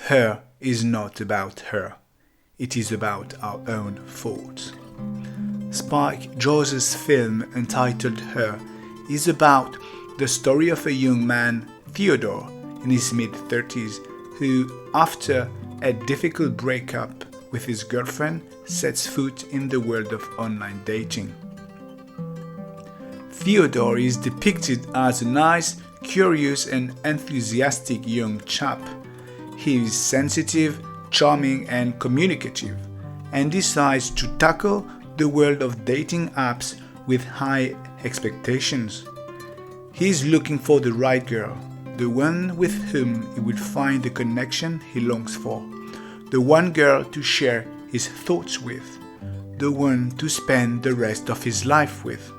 Her is not about her. It is about our own thoughts. Spike Jonze's film entitled Her is about the story of a young man, Theodore, in his mid-30s, who, after a difficult breakup with his girlfriend, sets foot in the world of online dating. Theodore is depicted as a nice, curious and enthusiastic young chap. He is sensitive, charming and communicative, and decides to tackle the world of dating apps with high expectations. He is looking for the right girl, the one with whom he will find the connection he longs for, the one girl to share his thoughts with, the one to spend the rest of his life with.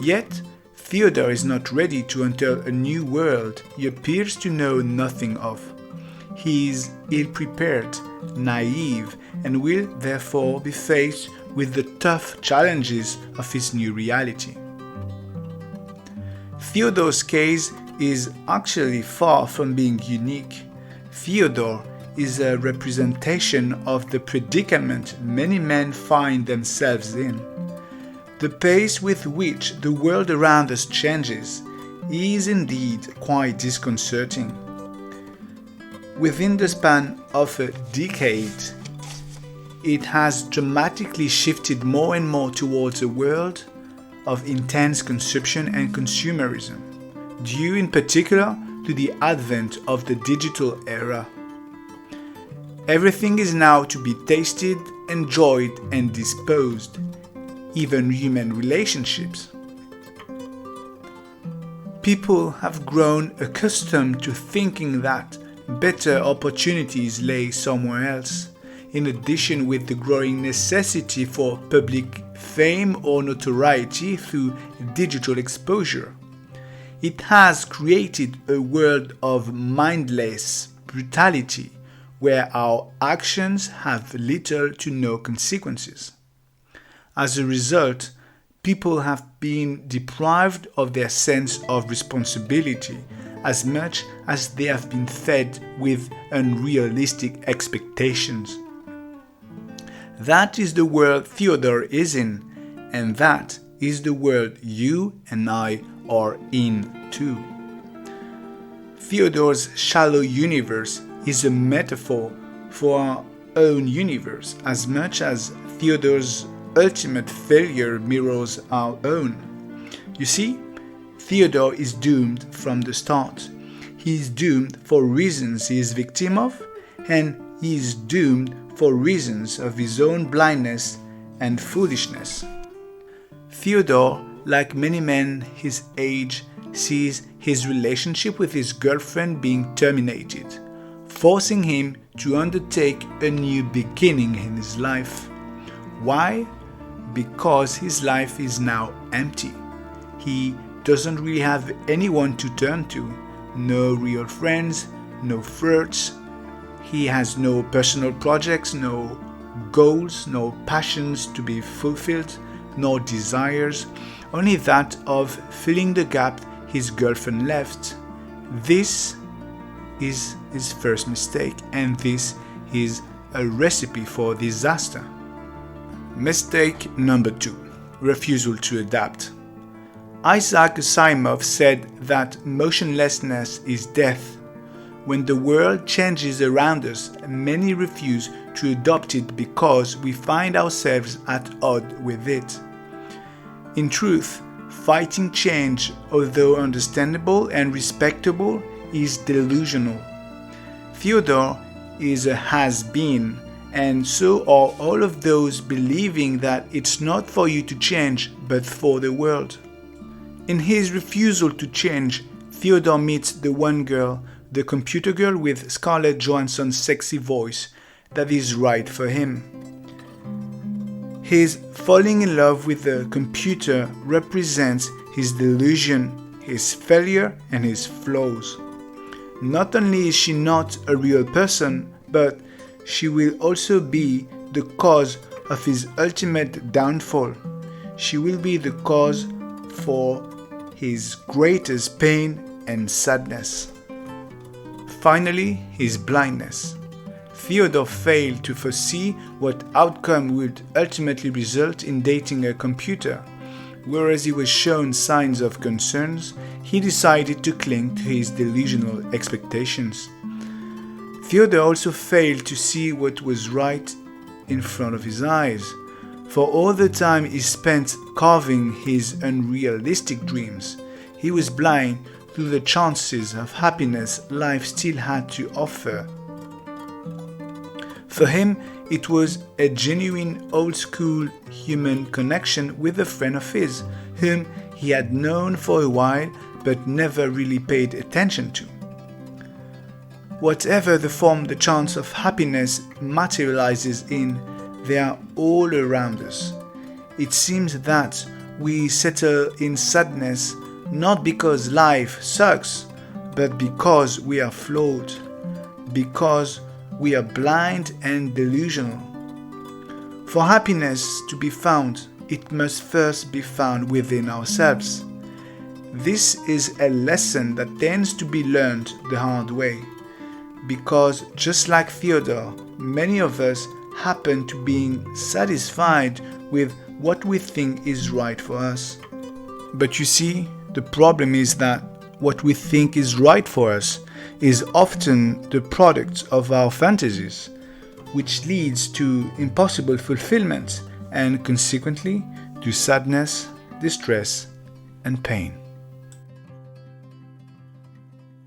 Yet, Theodore is not ready to enter a new world he appears to know nothing of. He is ill-prepared, naive, and will therefore be faced with the tough challenges of his new reality. Theodore's case is actually far from being unique. Theodore is a representation of the predicament many men find themselves in. The pace with which the world around us changes is indeed quite disconcerting. Within the span of a decade, it has dramatically shifted more and more towards a world of intense consumption and consumerism, due in particular to the advent of the digital era. Everything is now to be tasted, enjoyed, and disposed, even human relationships. People have grown accustomed to thinking that better opportunities lay somewhere else, in addition with the growing necessity for public fame or notoriety through digital exposure. It has created a world of mindless brutality where our actions have little to no consequences. As a result, people have been deprived of their sense of responsibility as much as they have been fed with unrealistic expectations. That is the world Theodore is in, and that is the world you and I are in too. Theodore's shallow universe is a metaphor for our own universe as much as Theodore's ultimate failure mirrors our own. You see, Theodore is doomed from the start. He is doomed for reasons he is victim of, and he is doomed for reasons of his own blindness and foolishness. Theodore, like many men his age, sees his relationship with his girlfriend being terminated, forcing him to undertake a new beginning in his life. Why? Because his life is now empty. He doesn't really have anyone to turn to, no real friends, no flirts. He has no personal projects, no goals, no passions to be fulfilled, no desires, only that of filling the gap his girlfriend left. This is his first mistake, and this is a recipe for disaster. Mistake number 2: refusal to adapt. Isaac Asimov said that motionlessness is death. When the world changes around us, many refuse to adopt it because we find ourselves at odds with it. In truth, fighting change, although understandable and respectable, is delusional. Theodore is a has-been, and so are all of those believing that it's not for you to change, but for the world. In his refusal to change, Theodore meets the one girl, the computer girl with Scarlett Johansson's sexy voice, that is right for him. His falling in love with the computer represents his delusion, his failure, and his flaws. Not only is she not a real person, but she will also be the cause of his ultimate downfall. She will be the cause for his greatest pain and sadness. Finally, his blindness. Theodore failed to foresee what outcome would ultimately result in dating a computer. Whereas he was shown signs of concerns, he decided to cling to his delusional expectations. Theodore also failed to see what was right in front of his eyes. For all the time he spent carving his unrealistic dreams, he was blind to the chances of happiness life still had to offer. For him, it was a genuine old-school human connection with a friend of his, whom he had known for a while but never really paid attention to. Whatever the form the chance of happiness materializes in, they are all around us. It seems that we settle in sadness not because life sucks, but because we are flawed, because we are blind and delusional. For happiness to be found, it must first be found within ourselves. This is a lesson that tends to be learned the hard way, because just like Theodore, many of us happen to being satisfied with what we think is right for us. But you see, the problem is that what we think is right for us is often the product of our fantasies, which leads to impossible fulfillment and consequently to sadness, distress, and pain.